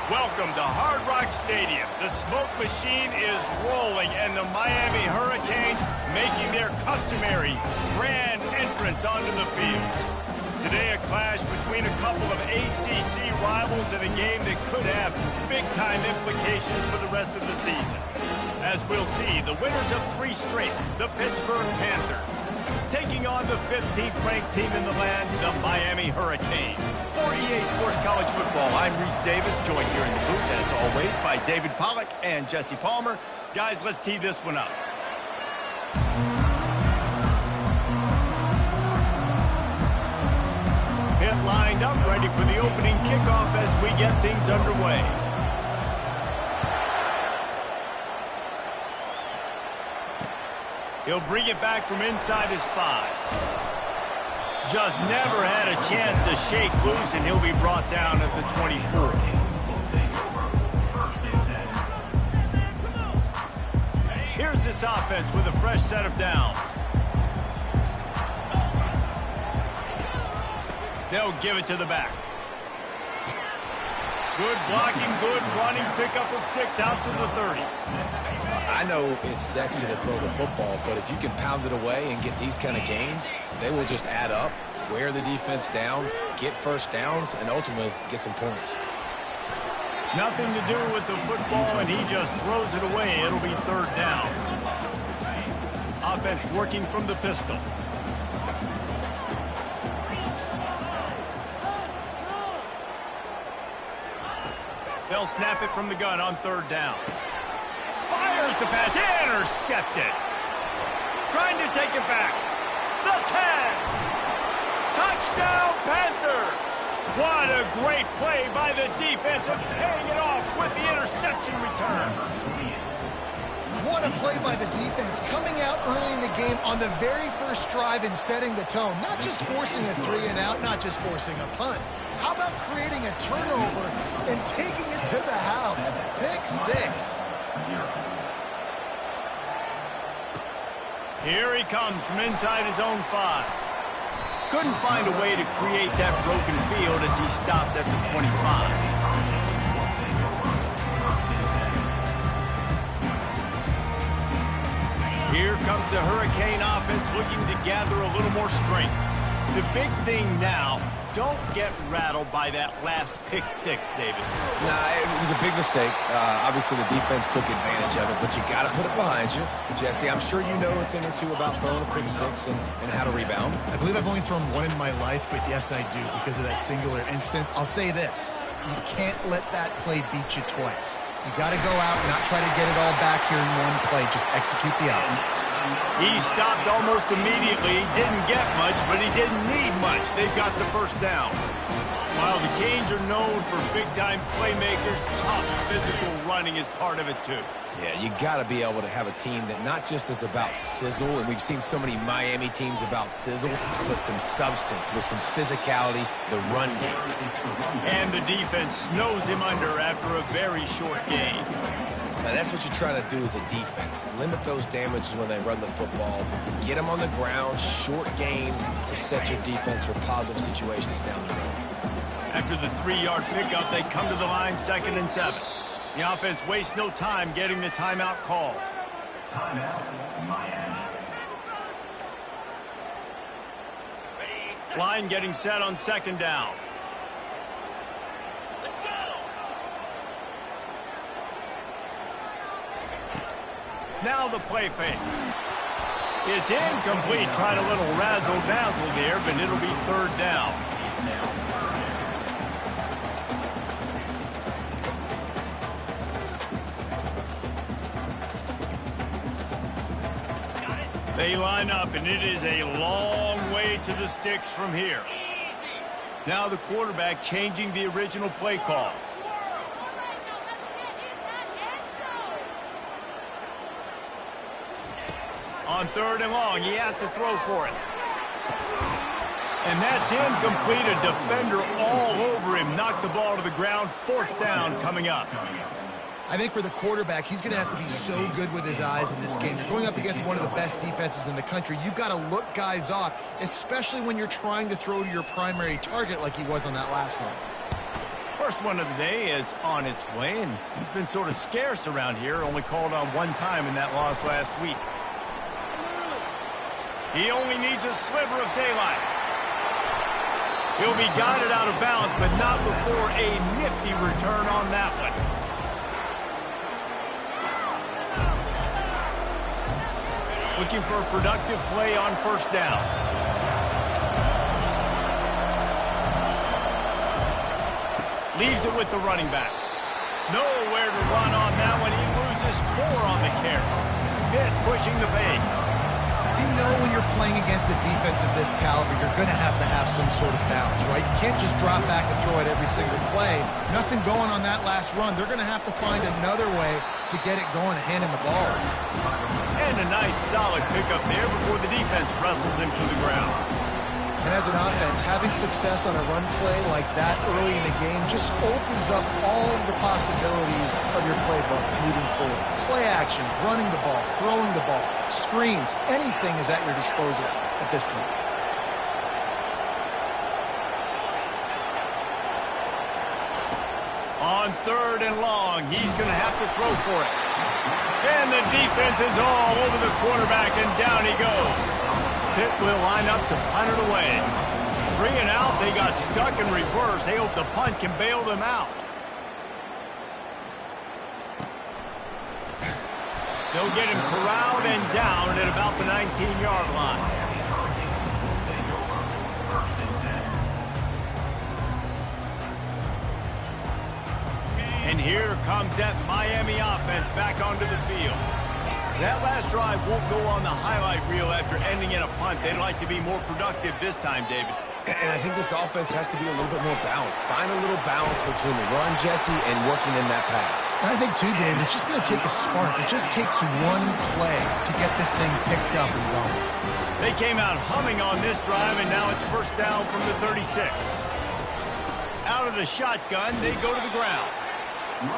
Welcome to Hard Rock Stadium. The smoke machine is rolling, and the Miami Hurricanes making their customary grand entrance onto the field. Today, a clash between a couple of ACC rivals in a game that could have big-time implications for the rest of the season. As we'll see, the winners of 3 straight, the Pittsburgh Panthers, taking on the 15th ranked team in the land, the Miami Hurricanes. For EA Sports College Football, I'm Reese Davis, joined here in the booth, as always, by David Pollack and Jesse Palmer. Guys, let's tee this one up. Pitt lined up, ready for the opening kickoff as we get things underway. He'll bring it back from inside his 5. Just never had a chance to shake loose, and he'll be brought down at the 24. Here's this offense with a fresh set of downs. They'll give it to the back. Good blocking, good running, pickup of 6 out to the 30. I know it's sexy to throw the football, but if you can pound it away and get these kind of gains, they will just add up, wear the defense down, get first downs, and ultimately get some points. Nothing to do with the football, and he just throws it away. It'll be 3rd down. Offense working from the pistol. They'll snap it from the gun on 3rd down. Fires the pass, intercepted. Trying to take it back. The 10. Touchdown, Panthers. What a great play by the defense and paying it off with the interception return. What a play by the defense, coming out early in the game on the very first drive and setting the tone. Not just forcing a 3-and-out, not just forcing a punt. How about creating a turnover and taking it to the house? Pick 6. Here he comes from inside his own 5. Couldn't find a way to create that broken field as he stopped at the 25. Here comes the Hurricane offense looking to gather a little more strength. The big thing now, don't get rattled by that last pick six, David. Nah, it was a big mistake. Obviously, the defense took advantage of it, but you got to put it behind you. Jesse, I'm sure you know a thing or two about throwing a pick six and how to rebound. I believe I've only thrown one in my life, but yes, I do because of that singular instance. I'll say this. You can't let that play beat you twice. You got to go out and not try to get it all back here in one play. Just execute the offense. He stopped almost immediately. He didn't get much, but he didn't need much. They've got the first down. While the Canes are known for big-time playmakers, tough physical running is part of it, too. Yeah, you got to be able to have a team that not just is about sizzle, and we've seen so many Miami teams about sizzle, but some substance with some physicality, the run game. And the defense snows him under after a very short game. Now, that's what you're trying to do as a defense. Limit those damages when they run the football. Get them on the ground, short gains to set your defense for positive situations down the road. After the 3-yard pickup, they come to the line 2nd and 7. The offense wastes no time getting the timeout call. Line getting set on 2nd down. Let's go. Now the play fake. It's incomplete. Trying a little razzle-dazzle there, but it'll be 3rd down. They line up, and it is a long way to the sticks from here. Now the quarterback changing the original play call. On 3rd and long, he has to throw for it. And that's incomplete. A defender all over him. Knocked the ball to the ground. 4th down coming up. I think for the quarterback, he's going to have to be so good with his eyes in this game. You're going up against one of the best defenses in the country. You've got to look guys off, especially when you're trying to throw to your primary target like he was on that last one. First one of the day is on its way, and he's been sort of scarce around here, only called on one time in that loss last week. He only needs a sliver of daylight. He'll be guided out of bounds, but not before a nifty return on that one. Looking for a productive play on 1st down. Leaves it with the running back. Nowhere to run on that one. He loses 4 on the carry. Pitt pushing the pace. You know when you're playing against a defense of this caliber, you're going to have some sort of balance, right? You can't just drop back and throw it every single play. Nothing going on that last run. They're going to have to find another way to get it going and hand him the ball. And a nice solid pickup there before the defense wrestles him to the ground. And as an offense, having success on a run play like that early in the game just opens up all of the possibilities of your playbook moving forward. Play action, running the ball, throwing the ball, screens, anything is at your disposal at this point. On 3rd and long, he's going to have to throw for it. And the defense is all over the quarterback, and down he goes. Pitt will line up to punt it away. 3 and out, they got stuck in reverse. They hope the punt can bail them out. They'll get him corralled and down at about the 19-yard line. And here comes that Miami offense back onto the field. That last drive won't go on the highlight reel after ending in a punt. They'd like to be more productive this time, David. And I think this offense has to be a little bit more balanced. Find a little balance between the run, Jesse, and working in that pass. And I think, too, David, it's just going to take a spark. It just takes one play to get this thing picked up and going. They came out humming on this drive, and now it's 1st down from the 36. Out of the shotgun, they go to the ground.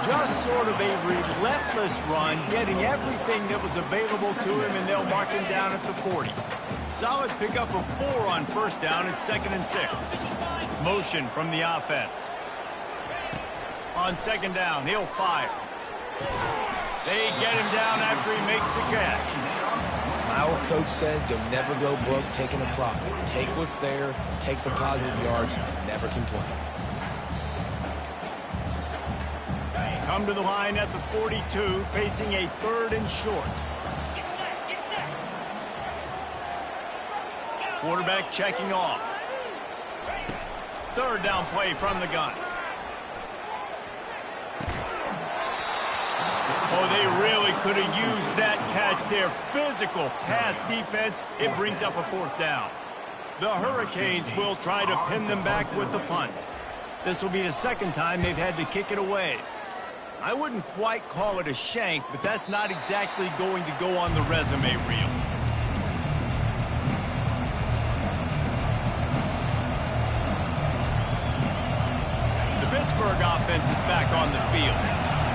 Just sort of a relentless run, getting everything that was available to him, and they'll mark him down at the 40. Solid pickup of 4 on 1st down at 2nd and 6. Motion from the offense. On 2nd down, he'll fire. They get him down after he makes the catch. My old coach said you'll never go broke taking a profit. Take what's there, take the positive yards, never complain. Come to the line at the 42, facing a 3rd and short. Quarterback checking off. 3rd down play from the gun. Oh, they really could have used that catch there. Physical pass defense. It brings up a 4th down. The Hurricanes will try to pin them back with the punt. This will be the 2nd time they've had to kick it away. I wouldn't quite call it a shank, but that's not exactly going to go on the resume reel. The Pittsburgh offense is back on the field.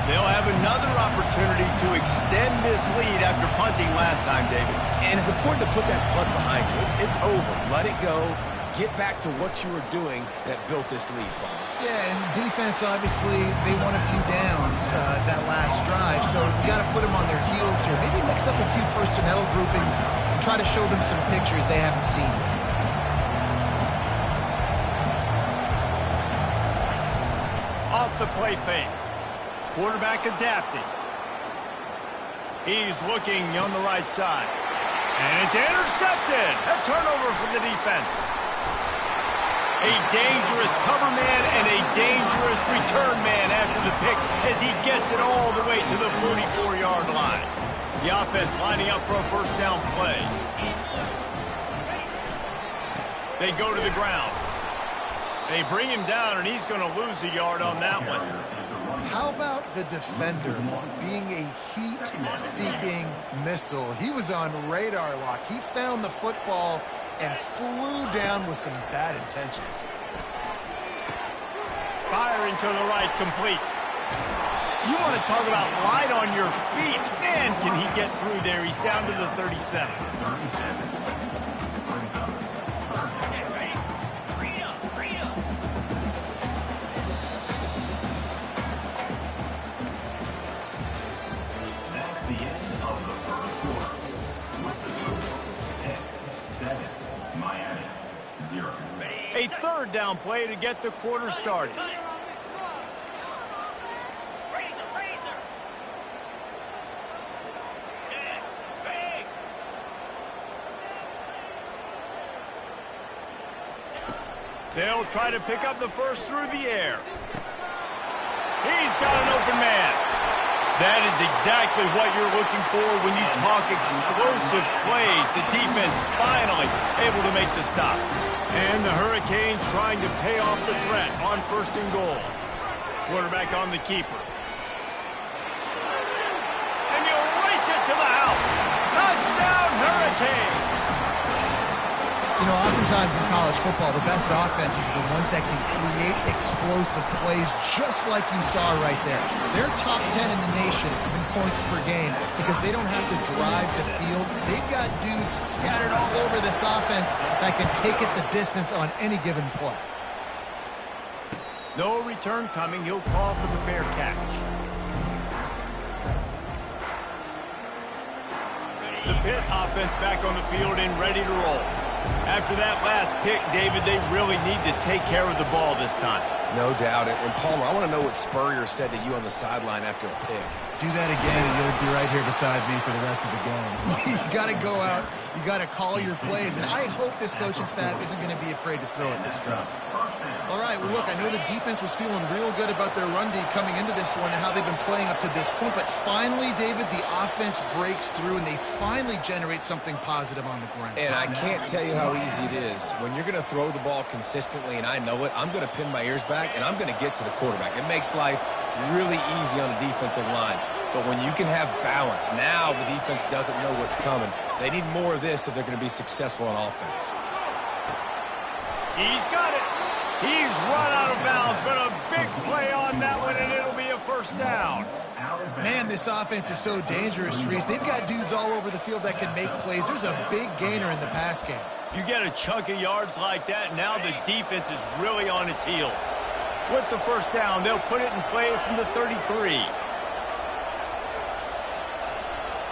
They'll have another opportunity to extend this lead after punting last time, David. And it's important to put that punt behind you. It's over. Let it go. Get back to what you were doing that built this lead, Paul. Yeah, and defense, obviously, they won a few downs that last drive, so you got to put them on their heels here. Maybe mix up a few personnel groupings and try to show them some pictures they haven't seen yet. Off the play fake. Quarterback adapting. He's looking on the right side. And it's intercepted. A turnover from the defense. A dangerous cover man and a dangerous return man after the pick as he gets it all the way to the 44-yard line. The offense lining up for a 1st down play. They go to the ground. They bring him down, and he's going to lose a yard on that one. How about the defender being a heat-seeking missile? He was on radar lock. He found the football and flew down with some bad intentions. Firing to the right, complete. You want to talk about light on your feet. Man, can he get through there. He's down to the 37. A 3rd down play to get the quarter started. They'll try to pick up the first through the air. He's got an open man. That is exactly what you're looking for when you talk explosive plays. The defense finally able to make the stop. And the Hurricanes trying to pay off the threat on 1st and goal. Quarterback on the keeper. And you race it to the house. Touchdown, Hurricanes! You know, oftentimes in college football, the best offenses are the ones that can create explosive plays just like you saw right there. They're top 10 in the nation in points per game because they don't have to drive the field. They've got dudes scattered all over this offense that can take it the distance on any given play. No return coming. He'll call for the fair catch. The Pitt offense back on the field and ready to roll. After that last pick, David, they really need to take care of the ball this time. No doubt. And Palmer, I want to know what Spurrier said to you on the sideline after a pick. Do that again, and you'll be right here beside me for the rest of the game. You got to go out. You got to call your plays, and I hope this coaching staff isn't going to be afraid to throw it this round. All right, well, look, I know the defense was feeling real good about their run D coming into this one and how they've been playing up to this point, but finally, David, the offense breaks through, and they finally generate something positive on the ground. And I can't tell you how easy it is. When you're going to throw the ball consistently, and I know it, I'm going to pin my ears back, and I'm going to get to the quarterback. It makes life really easy on the defensive line. But when you can have balance, now the defense doesn't know what's coming. They need more of this if they're going to be successful on offense. He's got it. He's run out of bounds, but a big play on that one, and it'll be a 1st down. Man, this offense is so dangerous, Reese. They've got dudes all over the field that can make plays. There's a big gainer in the pass game. You get a chunk of yards like that, now the defense is really on its heels. With the 1st down, they'll put it in play from the 33.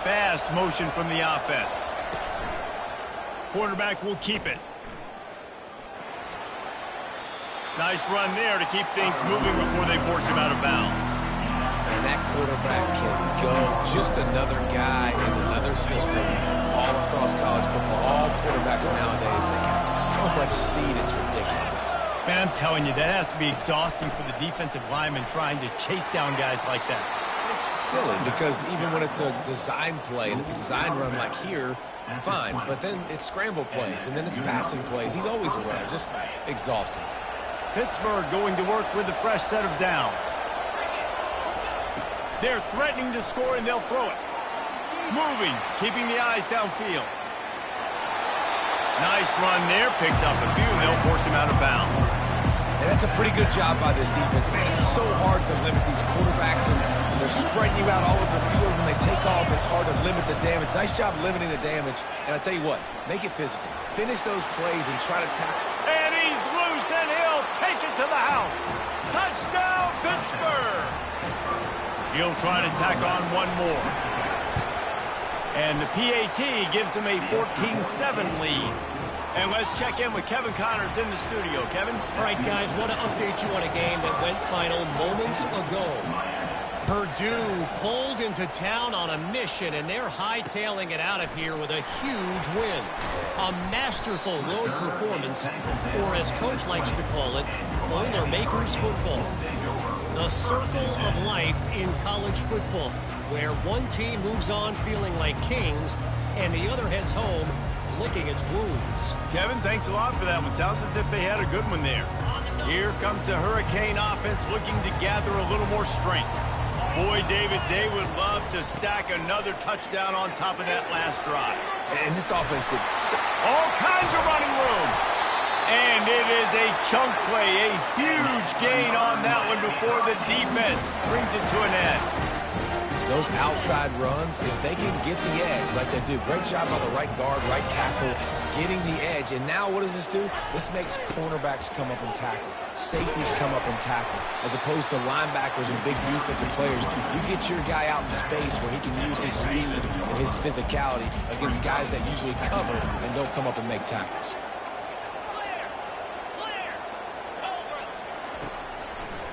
fast motion from the offense. Quarterback will keep it. Nice run there to keep things moving before they force him out of bounds. And that quarterback can go. Just another guy in another system all across college football. All quarterbacks nowadays, they got so much speed, it's ridiculous. Man, I'm telling you, that has to be exhausting for the defensive lineman trying to chase down guys like that. It's silly because even when it's a design play and it's a design run like here, fine. But then it's scramble plays and then it's passing plays. He's always a runner. Just exhausting. Pittsburgh going to work with a fresh set of downs. They're threatening to score, and they'll throw it. Moving, keeping the eyes downfield. Nice run there. Picks up a few, and they'll force him out of bounds. And that's a pretty good job by this defense. Man, it's so hard to limit these quarterbacks, and they're spreading you out all over the field. When they take off, it's hard to limit the damage. Nice job limiting the damage. And I tell you what, make it physical. Finish those plays and try to tackle. And he's loose, and he'll take it to the house. Touchdown, Pittsburgh! He'll try to tack on one more. And the PAT gives him a 14-7 lead. And let's check in with Kevin Connors in the studio. Kevin? All right, guys, want to update you on a game that went final moments ago. Purdue pulled into town on a mission, and they're hightailing it out of here with a huge win. A masterful road performance, or as Coach likes to call it, Boilermakers football. The circle of life in college football, where one team moves on feeling like kings, and the other heads home licking its wounds. Kevin, thanks a lot for that one. Sounds as if they had a good one there. Here comes the Hurricane offense looking to gather a little more strength. Boy, David, they would love to stack another touchdown on top of that last drive. And this offense did all kinds of running room. And it is a chunk play, a huge gain on that one before the defense brings it to an end. Those outside runs, if they can get the edge like they do, great job by the right guard, right tackle, getting the edge. And now what does this do? This makes cornerbacks come up and tackle. Safeties come up and tackle. As opposed to linebackers and big defensive players, you get your guy out in space where he can use his speed and his physicality against guys that usually cover and don't come up and make tackles.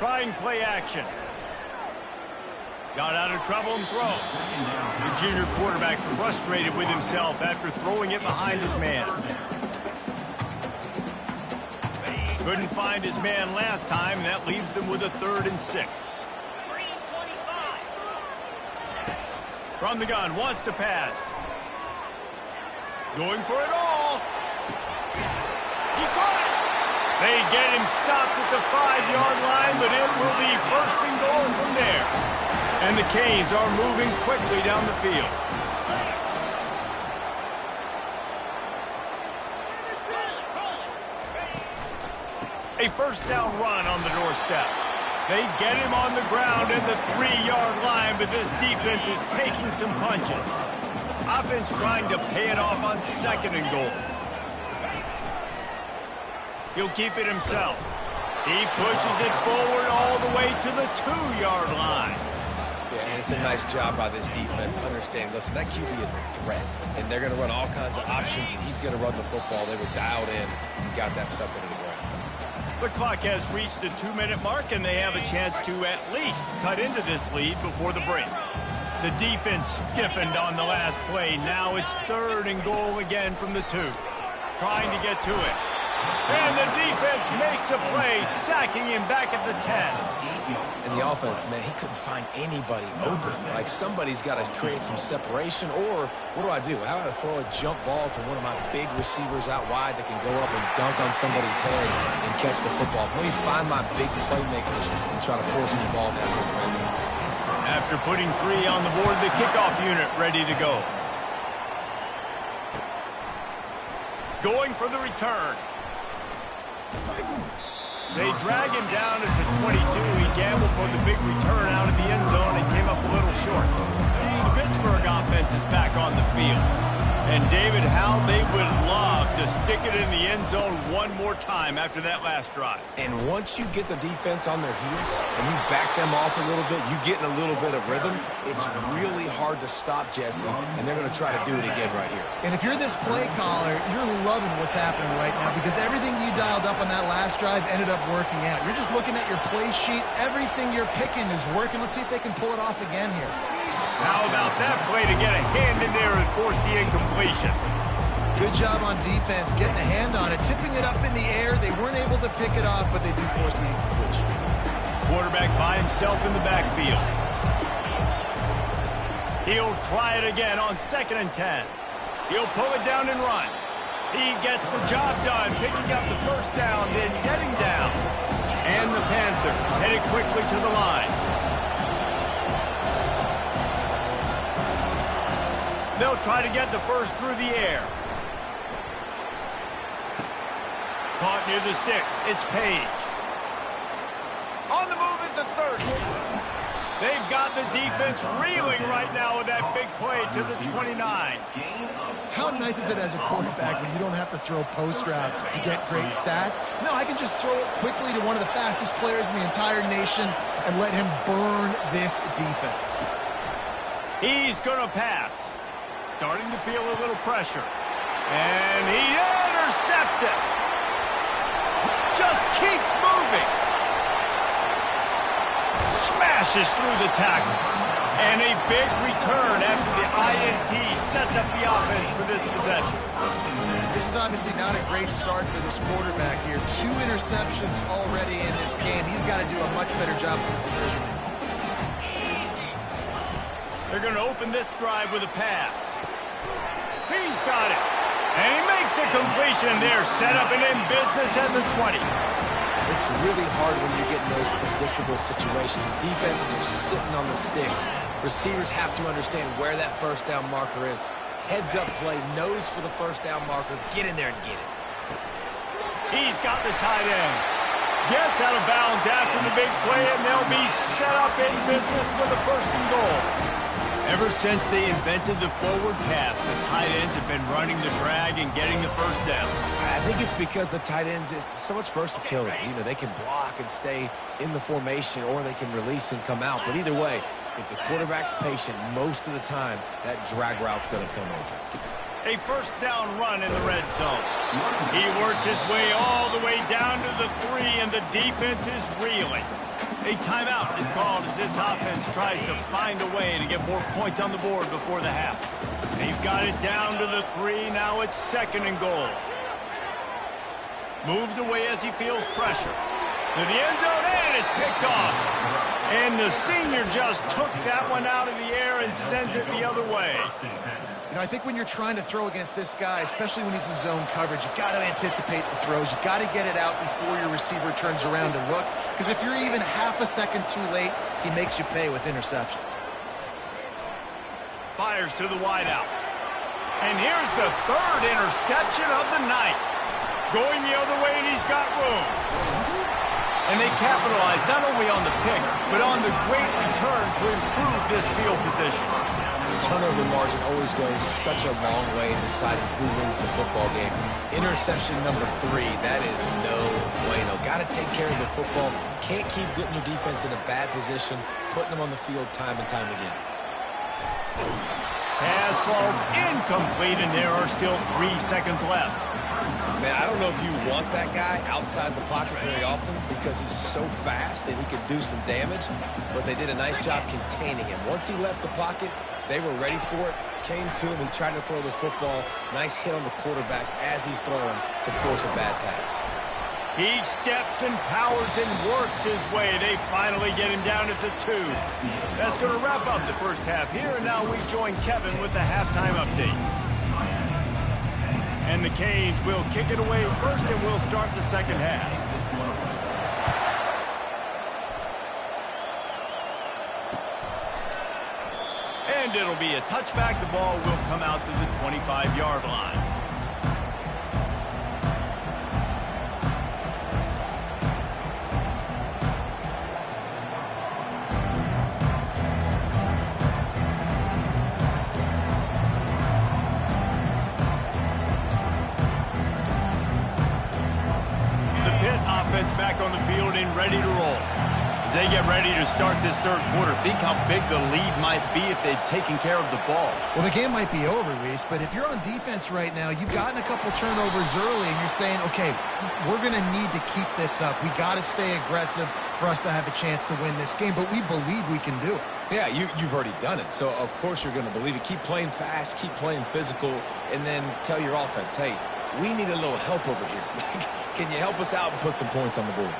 Trying play action. Got out of trouble and throws. The junior quarterback frustrated with himself after throwing it behind his man. Couldn't find his man last time, and that leaves him with a 3rd and 6. From the gun, wants to pass. Going for it all. He caught it. They get him stopped at the 5-yard line, but it will be 1st and goal from there. And the Canes are moving quickly down the field. A 1st down run on the doorstep. They get him on the ground at the 3-yard line, but this defense is taking some punches. Offense trying to pay it off on 2nd and goal. He'll keep it himself. He pushes it forward all the way to the 2-yard line. Yeah, and it's a nice job by this defense. Understand, listen, that QB is a threat, and they're going to run all kinds of options, and he's going to run the football. They were dialed in and got that sucker to the ground. The clock has reached the 2-minute mark, and they have a chance to at least cut into this lead before the break. The defense stiffened on the last play. Now it's 3rd and goal again from the 2. Trying to get to it. And the defense makes a play, sacking him back at the 10. And the offense, man, he couldn't find anybody open. Like, somebody's got to create some separation, or what do? How about I throw a jump ball to one of my big receivers out wide that can go up and dunk on somebody's head and catch the football? Let me find my big playmakers and try to force the ball down the red zone. After putting 3 on the board, the kickoff unit ready to go. Going for the return. They drag him down at the 22. He gambled for the big return out of the end zone and came up a little short. The Pittsburgh offense is back on the field. And David, how they would love to stick it in the end zone one more time after that last drive. And once you get the defense on their heels and you back them off a little bit, you get in a little bit of rhythm, it's really hard to stop Jesse, and they're going to try to do it again right here. And if you're this play caller, you're loving what's happening right now because everything you dialed up on that last drive ended up working out. You're just looking at your play sheet. Everything you're picking is working. Let's see if they can pull it off again here. How about that play to get a hand in there and force the incompletion? Good job on defense getting a hand on it, tipping it up in the air. They weren't able to pick it off, but they do force the incompletion. Quarterback by himself in the backfield. He'll try it again on 2nd and 10. He'll pull it down and run. He gets the job done, picking up the first down, then getting down. And the Panthers headed quickly to the line. They'll try to get the first through the air. Caught near the sticks. It's Page. On the move at the 30. They've got the defense reeling right now with that big play to the 29. How nice is it as a quarterback when you don't have to throw post routes to get great stats? No, I can just throw it quickly to one of the fastest players in the entire nation and let him burn this defense. He's going to pass. Starting to feel a little pressure. And he intercepts it. Just keeps moving. Smashes through the tackle. And a big return after the INT sets up the offense for this possession. This is obviously not a great start for this quarterback here. 2 interceptions already in this game. He's got to do a much better job with his decision. They're going to open this drive with a pass. He's got it. And he makes a completion there. Set up and in business at the 20. It's really hard when you get in those predictable situations. Defenses are sitting on the sticks. Receivers have to understand where that first down marker is. Heads up play, nose for the first down marker. Get in there and get it. He's got the tight end. Gets out of bounds after the big play, and they'll be set up in business with a 1st and goal. Ever since they invented the forward pass, the tight ends have been running the drag and getting the first down. I think it's because the tight ends is so much versatility. You know, they can block and stay in the formation, or they can release and come out. But either way, if the quarterback's patient most of the time, that drag route's going to come over. A 1st down run in the red zone. He works his way all the way down to the 3, and the defense is reeling. A timeout is called as this offense tries to find a way to get more points on the board before the half. They've got it down to the 3. Now it's 2nd and goal. Moves away as he feels pressure. To the end zone, and it's picked off. And the senior just took that one out of the air and sends it the other way. You know, I think when you're trying to throw against this guy, especially when he's in zone coverage, you got to anticipate the throws. You got to get it out before your receiver turns around to look. Because if you're even half a second too late, he makes you pay with interceptions. Fires to the wideout. And here's the 3rd interception of the night. Going the other way, and he's got room. And they capitalize not only on the pick, but on the great return to improve this field position. Turnover margin always goes such a long way in deciding who wins the football game. Interception number 3, that is no bueno. Got to take care of the football. Can't keep getting your defense in a bad position, putting them on the field time and time again. Pass falls incomplete, and there are still 3 seconds left. Man, I don't know if you want that guy outside the pocket very often because he's so fast and he can do some damage, but they did a nice job containing him. Once he left the pocket, they were ready for it, came to him, he tried to throw the football. Nice hit on the quarterback as he's throwing to force a bad pass. He steps and powers and works his way. They finally get him down at the 2. That's going to wrap up the first half here, and now we join Kevin with the halftime update. And the Canes will kick it away first, and we'll start the second half. And it'll be a touchback. The ball will come out to the 25-yard line. As they get ready to start this third quarter, think how big the lead might be if they'd taken care of the ball. Well, the game might be over, Reese, but if you're on defense right now, you've gotten a couple turnovers early, and you're saying, okay, we're going to need to keep this up. We got to stay aggressive for us to have a chance to win this game, but we believe we can do it. Yeah, you've already done it, so of course you're going to believe it. Keep playing fast, keep playing physical, and then tell your offense, hey, we need a little help over here. Can you help us out and put some points on the board?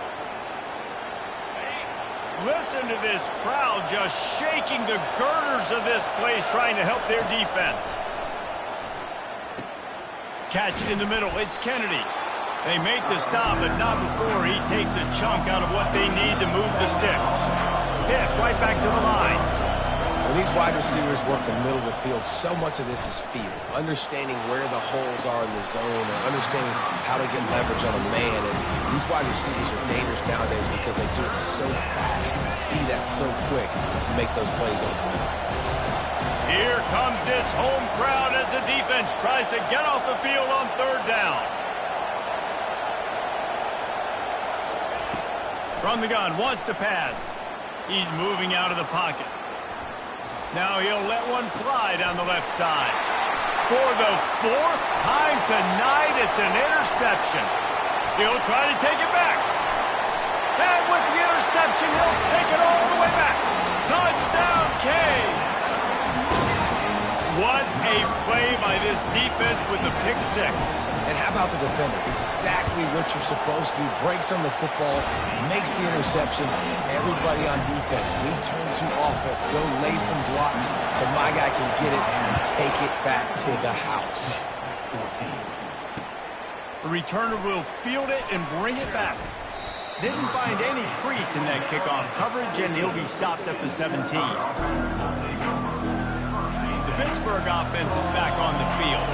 Listen to this crowd just shaking the girders of this place, trying to help their defense. Catch in the middle. It's Kennedy. They make the stop, but not before he takes a chunk out of what they need to move the sticks. Pitt right back to the line. When these wide receivers work the middle of the field, so much of this is feel. Understanding where the holes are in the zone or understanding how to get leverage on a man. And these wide receivers are dangerous nowadays because they do it so fast and see that so quick and make those plays over the middle. Here comes this home crowd as the defense tries to get off the field on third down. From the gun, wants to pass. He's moving out of the pocket. Now he'll let one fly down the left side. For the fourth time tonight, it's an interception. He'll try to take it back. And with the interception, he'll take it all the way back. Touchdown, Canes! What a play by this defense with the pick six. And how about the defender? Exactly what you're supposed to do. Breaks on the football, makes the interception. Everybody on defense, we turn to offense. Go lay some blocks so my guy can get it and take it back to the house. The returner will field it and bring it back. Didn't find any crease in that kickoff coverage, and he'll be stopped at the 17. The Pittsburgh offense is back on the field.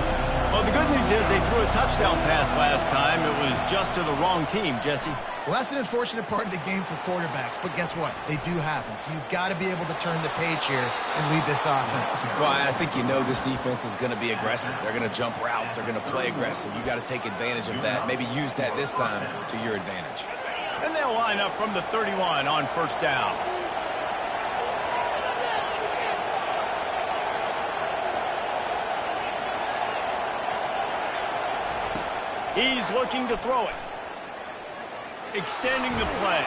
Well, the good news is they threw a touchdown pass last time. It was just to the wrong team, Jesse. Well, that's an unfortunate part of the game for quarterbacks, but guess what? They do happen, so you've got to be able to turn the page here and lead this offense. Well, I think you know this defense is going to be aggressive. They're going to jump routes. They're going to play aggressive. You've got to take advantage of that. Maybe use that this time to your advantage. And they'll line up from the 31 on first down. He's looking to throw it. Extending the play.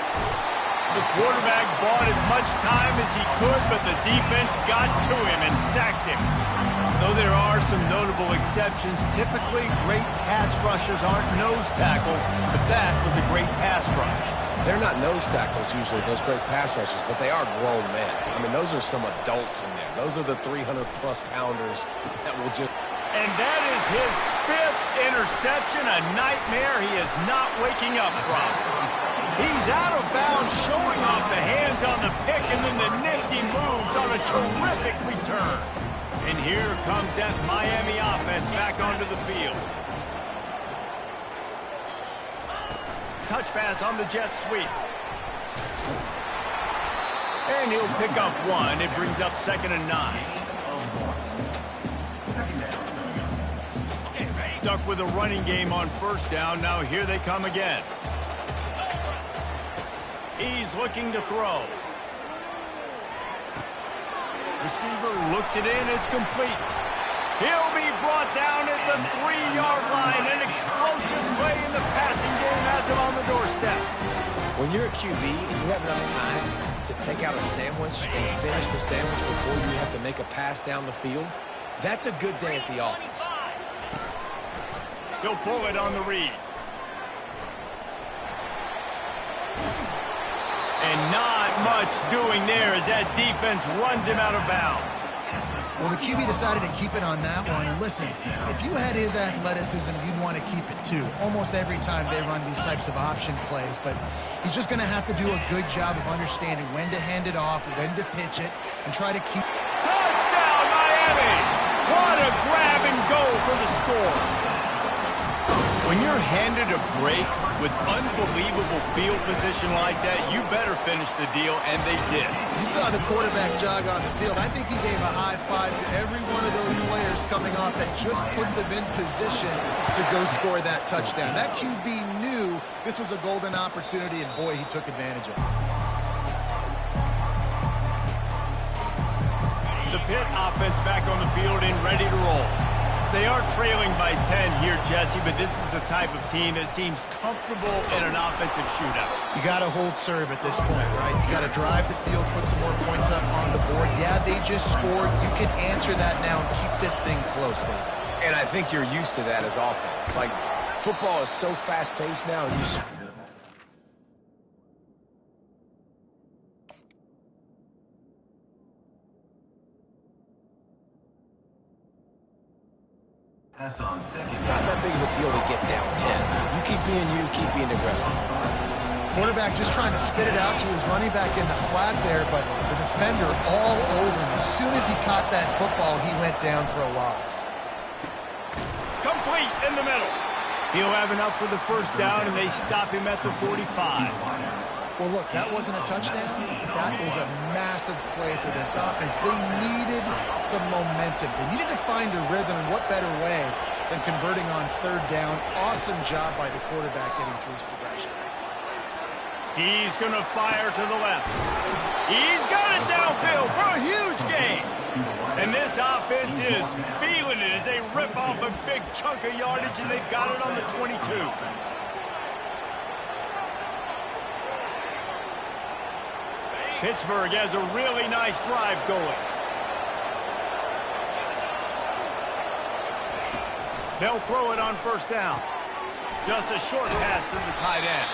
The quarterback bought as much time as he could, but the defense got to him and sacked him. Though there are some notable exceptions, typically great pass rushers aren't nose tackles, but that was a great pass rush. They're not nose tackles usually, those great pass rushers, but they are grown men. I mean, those are some adults in there. Those are the 300-plus pounders that will just... And that is his fifth interception, a nightmare he is not waking up from. He's out of bounds, showing off the hands on the pick, and then the nifty moves on a terrific return. And here comes that Miami offense back onto the field. Touch pass on the jet sweep. And he'll pick up one. It brings up 2nd and 9. Stuck with a running game on first down. Now here they come again. He's looking to throw. Receiver looks it in. It's complete. He'll be brought down at the 3-yard line. An explosive play in the passing game has him on the doorstep. When you're a QB and you have enough time to take out a sandwich and finish the sandwich before you have to make a pass down the field, that's a good day at the office. He'll pull it on the read. And not much doing there as that defense runs him out of bounds. Well, the QB decided to keep it on that one. And listen, if you had his athleticism, you'd want to keep it too. Almost every time they run these types of option plays. But he's just going to have to do a good job of understanding when to hand it off, when to pitch it, and try to keep... Touchdown, Miami! What a grab and go for the score. When you're handed a break with unbelievable field position like that, you better finish the deal, and they did. You saw the quarterback jog on the field. I think he gave a high five to every one of those players coming off that just put them in position to go score that touchdown. That QB knew this was a golden opportunity, and boy, he took advantage of it. Pitt offense back on the field and ready to roll. They are trailing by 10 here, Jesse, but this is the type of team that seems comfortable in an offensive shootout. You got to hold serve at this point, right? You got to drive the field, put some more points up on the board. Yeah, they just scored. You can answer that now and keep this thing close, David. And I think you're used to that as offense. Like, football is so fast-paced now, and you Pass on second. it's not that big of a deal to get down 10. You keep being aggressive. Quarterback just trying to spit it out to his running back in the flat there, but the defender all over him. As soon as he caught that football, he went down for a loss. Complete in the middle. He'll have enough for the first down, and they stop him at the 45. Well, look, that wasn't a touchdown, but that was a massive play for this offense. They needed some momentum. They needed to find a rhythm, and what better way than converting on third down. Awesome job by the quarterback getting through his progression. He's going to fire to the left. He's got it downfield for a huge gain. And this offense is feeling it as they rip off a big chunk of yardage, and they've got it on the 22. Pittsburgh has a really nice drive going. They'll throw it on first down. Just a short pass to the tight end.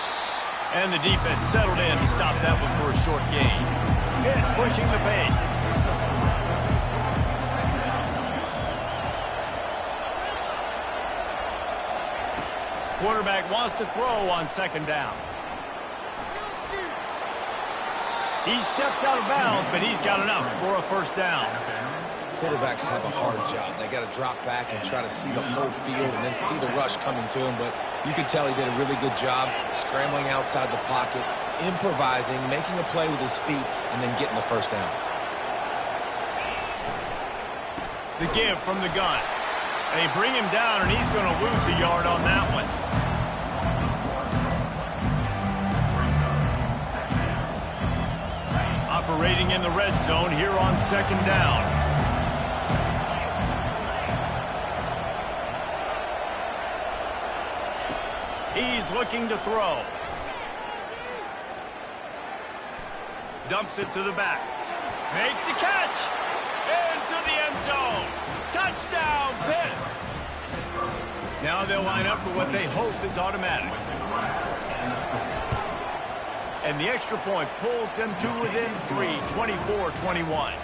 And the defense settled in to stop that one for a short gain. Pitt pushing the pace. Quarterback wants to throw on second down. He steps out of bounds, but he's got enough for a first down. Quarterbacks have a hard job. They got to drop back and try to see the whole field and then see the rush coming to him. But you can tell he did a really good job scrambling outside the pocket, improvising, making a play with his feet, and then getting the first down. The give from the gun. They bring him down, and he's going to lose a yard on that one. Operating in the red zone here on second down. He's looking to throw. Dumps it to the back. Makes the catch. Into the end zone. Touchdown, Pitt. Now they'll line up for what they hope is automatic. And the extra point pulls them to within 3, 24-21.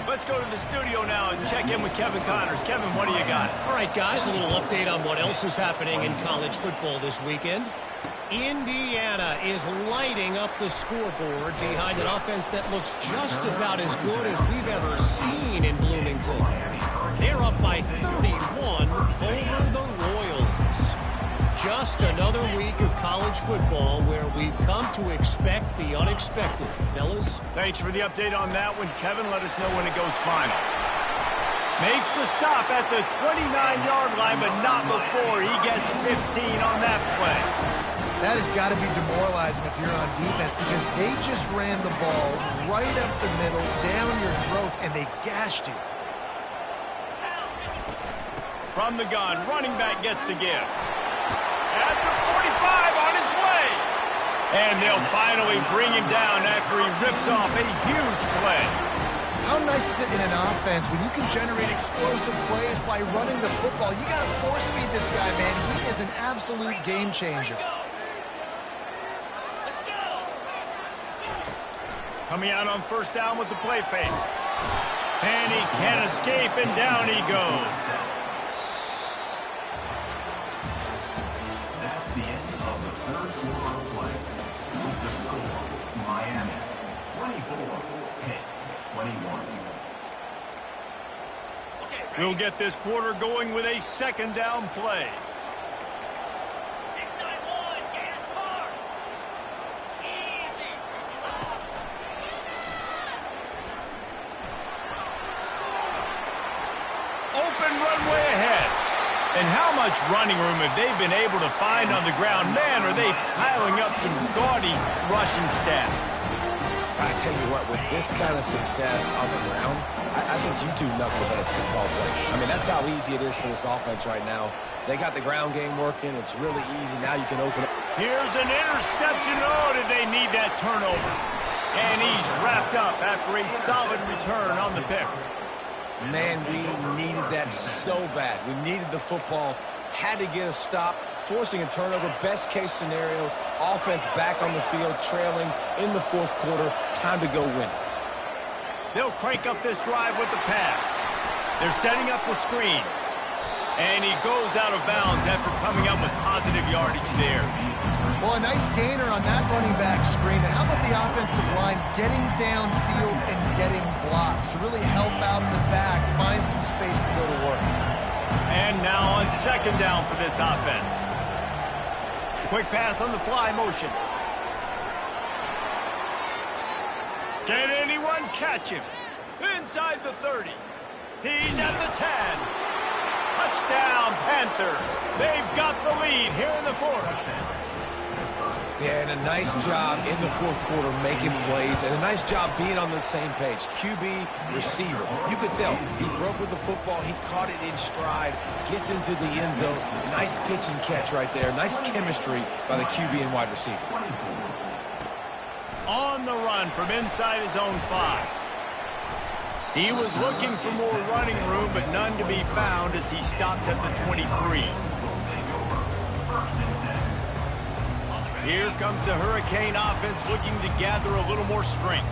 Let's go to the studio now and check in with Kevin Connors. Kevin, what do you got? All right, guys, a little update on what else is happening in college football this weekend. Indiana is lighting up the scoreboard behind an offense that looks just about as good as we've ever seen in Bloomington. They're up by 31 over the Royals. Just another week of college football where we've come to expect the unexpected. Fellas? Thanks for the update on that one, Kevin. Let us know when it goes final. Makes the stop at the 29-yard line, but not before he gets 15 on that play. That has got to be demoralizing if you're on defense because they just ran the ball right up the middle, down your throats, and they gashed you. From the gun, running back gets to give. At the 45 on his way. And they'll finally bring him down after he rips off a huge play. How nice is it in an offense when you can generate explosive plays by running the football? You got to force feed this guy, man. He is an absolute game changer. Coming out on first down with the play fake. And he can't escape, and down he goes. That's the end of the third quarter of play. With the score, Miami 24, Pitt 21. We'll get this quarter going with a second down play. Open runway ahead. And how much running room have they been able to find on the ground? Man, are they piling up some gaudy rushing stats. I tell you what, with this kind of success on the ground, I think you two knuckleheads can call plays. I mean, that's how easy it is for this offense right now. They got the ground game working. It's really easy. Now you can open up. Here's an interception. Oh, did they need that turnover? And he's wrapped up after a solid return on the pick. Man, we needed that so bad. We needed the football. Had to get a stop, forcing a turnover. Best case scenario, offense back on the field, trailing in the fourth quarter. Time to go win it. They'll crank up this drive with the pass. They're setting up the screen. And he goes out of bounds after coming up with positive yardage there. Well, a nice gainer on that running back screen. How about the offensive line getting downfield and getting blocks to really help out the back, find some space to go to work. And now on second down for this offense. Quick pass on the fly motion. Can anyone catch him? Inside the 30. He's at the 10. Touchdown, Panthers. They've got the lead here in the fourth. Yeah, and a nice job in the fourth quarter making plays, and a nice job being on the same page. QB, receiver. You could tell he broke with the football. He caught it in stride, gets into the end zone. Nice pitch and catch right there. Nice chemistry by the QB and wide receiver. On the run from inside his own 5. He was looking for more running room, but none to be found as he stopped at the 23. Here comes the Hurricane offense looking to gather a little more strength.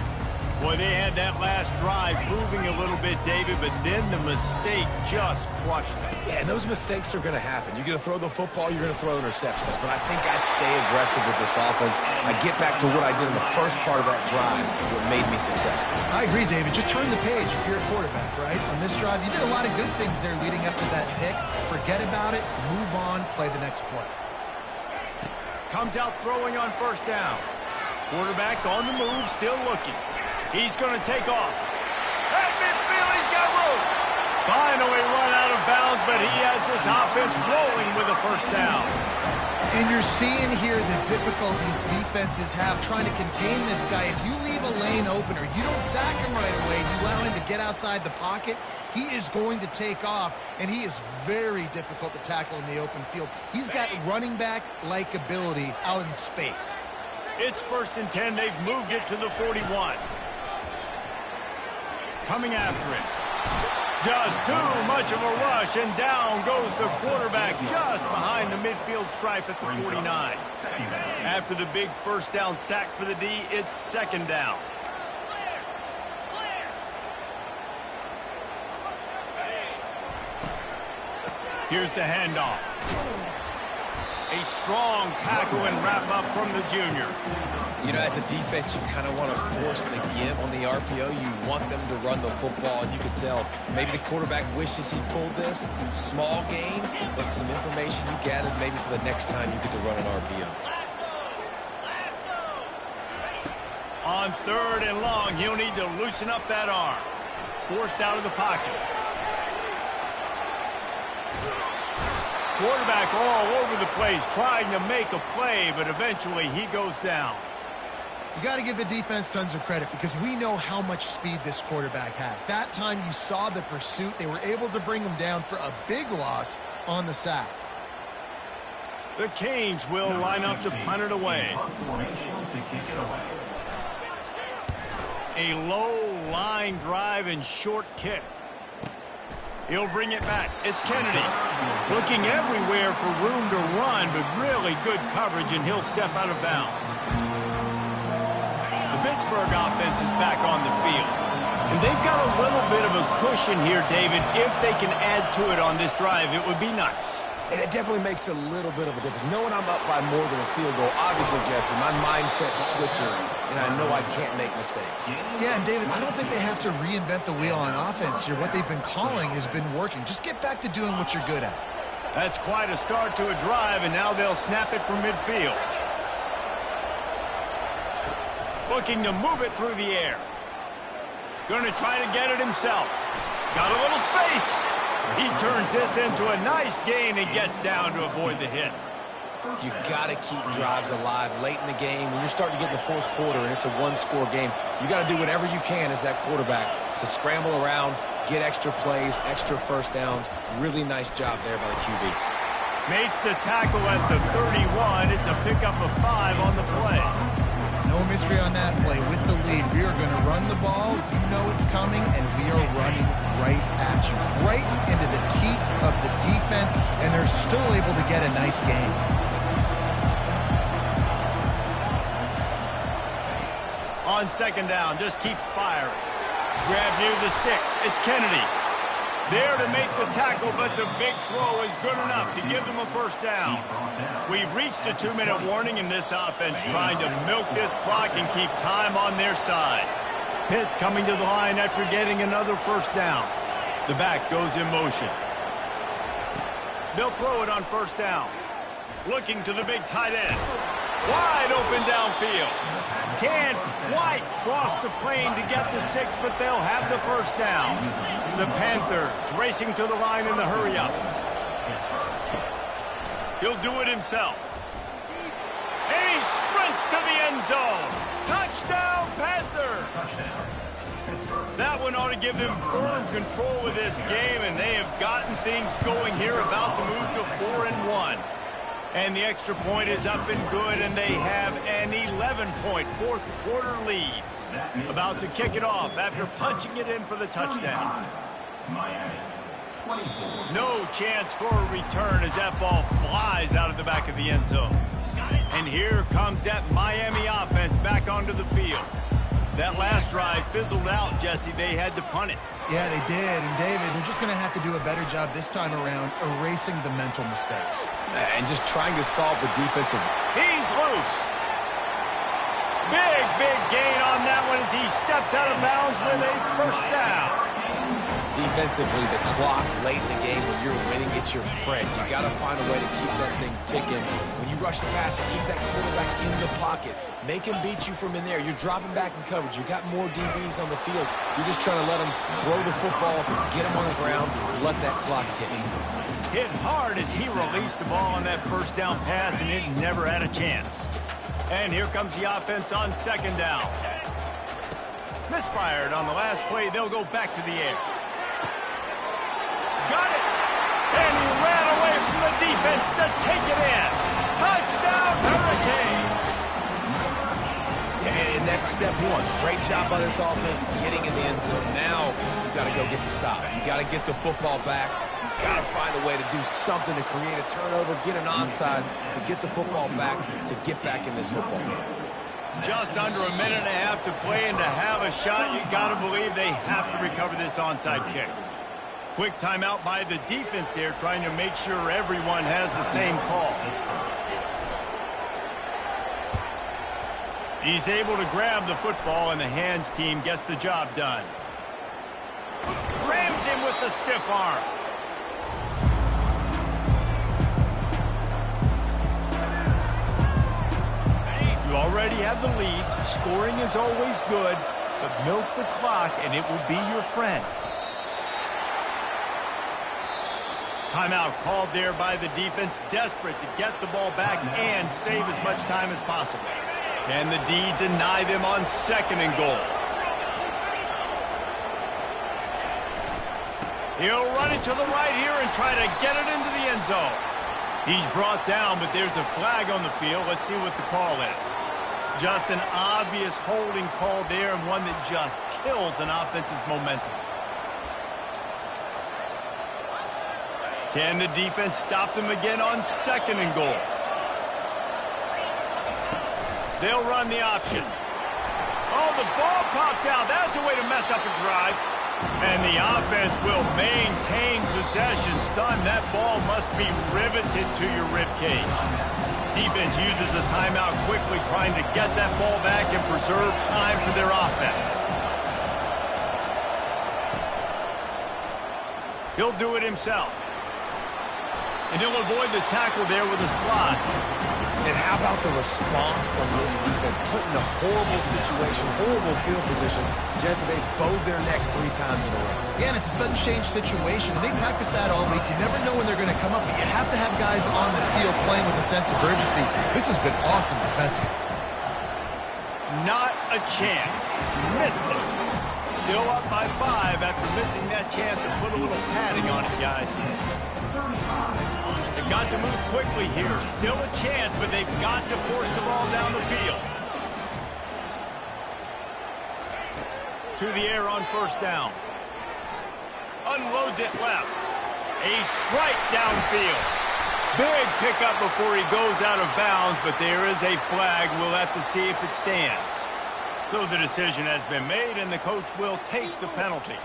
Boy, they had that last drive moving a little bit, David, but then the mistake just crushed them. Yeah, and those mistakes are going to happen. You're going to throw the football, you're going to throw interceptions. But I think I stay aggressive with this offense. I get back to what I did in the first part of that drive, what made me successful. I agree, David. Just turn the page if you're a quarterback, right? On this drive, you did a lot of good things there leading up to that pick. Forget about it, move on, play the next play. Comes out throwing on first down. Quarterback on the move, still looking. He's going to take off. At midfield, he's got room. Finally run out of bounds, but he has this offense rolling with a first down. And you're seeing here the difficulties defenses have trying to contain this guy. If you leave a lane open or you don't sack him right away, you allow him to get outside the pocket, he is going to take off, and he is very difficult to tackle in the open field. He's got running back-like ability out in space. It's 1st and 10. They've moved it to the 41. Coming after him. Just too much of a rush, and down goes the quarterback just behind the midfield stripe at the 49. After the big first down sack for the D, it's second down. Here's the handoff. A strong tackle and wrap up from the junior. You know, as a defense, you kind of want to force the give on the RPO. You want them to run the football, and you can tell maybe the quarterback wishes he pulled this. Small gain, but some information you gathered maybe for the next time you get to run an RPO. On 3rd and long, he'll need to loosen up that arm. Forced out of the pocket. Quarterback all over the place, trying to make a play, but eventually he goes down. You got to give the defense tons of credit because we know how much speed this quarterback has. That time you saw the pursuit. They were able to bring him down for a big loss on the sack. The Canes will line up to punt it away. A low line drive and short kick. He'll bring it back. It's Kennedy. Looking everywhere for room to run, but really good coverage, and he'll step out of bounds. The Pittsburgh offense is back on the field. And they've got a little bit of a cushion here, David. If they can add to it on this drive, it would be nice. And it definitely makes a little bit of a difference. Knowing I'm up by more than a field goal, obviously, Jesse, my mindset switches, and I know I can't make mistakes. Yeah, and David, I don't think they have to reinvent the wheel on offense here. What they've been calling has been working. Just get back to doing what you're good at. That's quite a start to a drive, and now they'll snap it from midfield. Looking to move it through the air. Going to try to get it himself. Got a little space. He turns this into a nice gain and gets down to avoid the hit. You got to keep drives alive late in the game. When you're starting to get in the fourth quarter and it's a one-score game, you got to do whatever you can as that quarterback to scramble around, get extra plays, extra first downs. Really nice job there by the QB. Makes the tackle at the 31. It's a pickup of 5 on the play. No mystery on that play. With the lead, we are going to run the ball. You know it's coming, and we are running right at you, right into the teeth of the defense, and they're still able to get a nice game. On second down, just keeps firing. Grab near the sticks. It's Kennedy. There to make the tackle, but the big throw is good enough to give them a first down. We've reached the 2-minute warning in this offense, trying to milk this clock and keep time on their side. Pitt coming to the line after getting another first down. The back goes in motion. They'll throw it on first down. Looking to the big tight end. Wide open downfield. Can't quite cross the plane to get the 6, but they'll have the first down. The Panthers racing to the line in the hurry-up. He'll do it himself. And he sprints to the end zone. Touchdown, Panthers! That one ought to give them firm control of this game, and they have gotten things going here, about to move to 4-1. And the extra point is up and good, and they have an 11-point fourth-quarter lead. About to kick it off after punching it in for the touchdown. No chance for a return as that ball flies out of the back of the end zone. And here comes that Miami offense back onto the field. That last drive fizzled out, Jesse. They had to punt it. Yeah, they did. And, David, they're just going to have to do a better job this time around erasing the mental mistakes. And just trying to solve the defensive. He's loose. Big gain on that one as he steps out of bounds with a first down. Defensively, the clock late in the game when you're winning, it's your friend. You got to find a way to keep that thing ticking. When you rush the passer, keep that quarterback in the pocket. Make him beat you from in there. You're dropping back in coverage. You got more DBs on the field. You're just trying to let him throw the football, get him on the ground, let that clock tick. Hit hard as he released the ball on that first down pass, and it never had a chance. And here comes the offense on second down. Misfired on the last play. They'll go back to the air. Got it! And he ran away from the defense to take it in. Touchdown, Hurricanes! Yeah, and that's step one. Great job by this offense getting in the end zone. Now you got to go get the stop. You got to get the football back. You got to find a way to do something to create a turnover, get an onside, to get the football back, to get back in this football game. Just under a minute and a half to play, and to have a shot, you got to believe they have to recover this onside kick. Quick timeout by the defense there, trying to make sure everyone has the same call. He's able to grab the football, and the hands team gets the job done. Rams him with the stiff arm. You already have the lead. Scoring is always good, but milk the clock, and it will be your friend. Timeout called there by the defense, desperate to get the ball back and save as much time as possible. Can the D deny them on second and goal? He'll run it to the right here and try to get it into the end zone. He's brought down, but there's a flag on the field. Let's see what the call is. Just an obvious holding call there, and one that just kills an offense's momentum. Can the defense stop them again on second and goal? They'll run the option. Oh, the ball popped out. That's a way to mess up a drive. And the offense will maintain possession. Son, that ball must be riveted to your ribcage. Defense uses a timeout quickly, trying to get that ball back and preserve time for their offense. He'll do it himself. And he'll avoid the tackle there with a slide. And how about the response from this defense? Put in a horrible situation, horrible field position, just so they bowed their necks 3 times in a row. Yeah, and it's a sudden change situation. They practice that all week. You never know when they're going to come up, but you have to have guys on the field playing with a sense of urgency. This has been awesome defensively. Not a chance. Missed it. Still up by 5 after missing that chance to put a little padding on it, guys. They've got to move quickly here. Still a chance, but they've got to force the ball down the field. To the air on first down. Unloads it left. A strike downfield. Big pickup before he goes out of bounds, but there is a flag. We'll have to see if it stands. So the decision has been made, and the coach will take the penalty.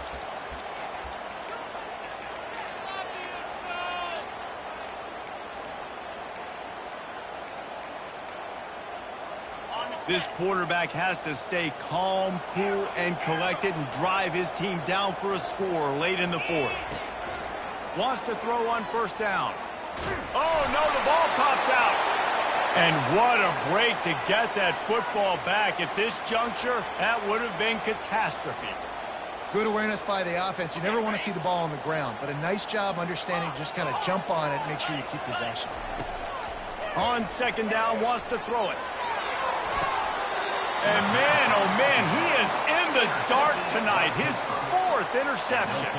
This quarterback has to stay calm, cool, and collected and drive his team down for a score late in the 4th. Wants to throw on first down. Oh, no, the ball popped out. And what a break to get that football back. At this juncture, that would have been catastrophe. Good awareness by the offense. You never want to see the ball on the ground, but a nice job understanding to just kind of jump on it and make sure you keep possession. On second down, wants to throw it. And man, oh man, he is in the dark tonight. His 4th interception.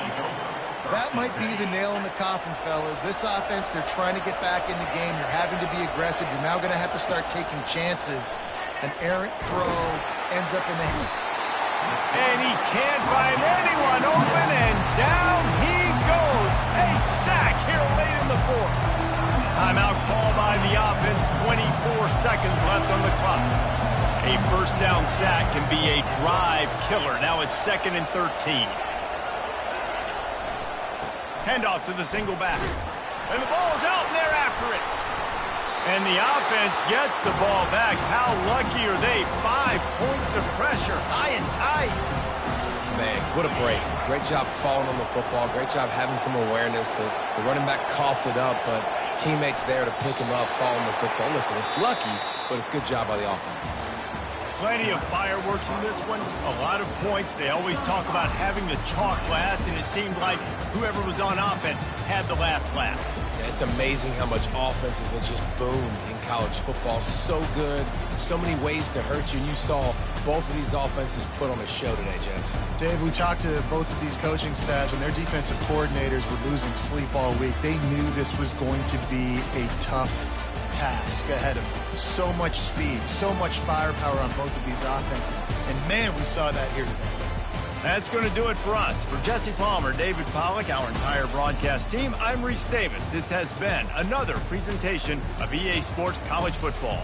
That might be the nail in the coffin, fellas. This offense, they're trying to get back in the game. You're having to be aggressive. You're now going to have to start taking chances. An errant throw ends up in the heat. And he can't find anyone open, and down he goes. A sack here late in the 4th. Timeout call by the offense. 24 seconds left on the clock. A first down sack can be a drive killer. Now it's 2nd and 13. Handoff to the single back. And the ball is out, and they're after it. And the offense gets the ball back. How lucky are they? 5 points of pressure, high and tight. Man, what a break. Great job falling on the football. Great job having some awareness. The running back coughed it up, but teammates there to pick him up, fall on the football. Listen, it's lucky, but it's a good job by the offense. Plenty of fireworks in this one. A lot of points. They always talk about having the chalk last, and it seemed like whoever was on offense had the last laugh. Yeah, it's amazing how much offense has just boomed in college football. So good. So many ways to hurt you. And you saw both of these offenses put on a show today, Jess. Dave, we talked to both of these coaching staffs, and their defensive coordinators were losing sleep all week. They knew this was going to be a tough task ahead of them. So much speed, so much firepower on both of these offenses. And, man, we saw that here today. That's going to do it for us. For Jesse Palmer, David Pollack, our entire broadcast team, I'm Reese Davis. This has been another presentation of EA Sports College Football.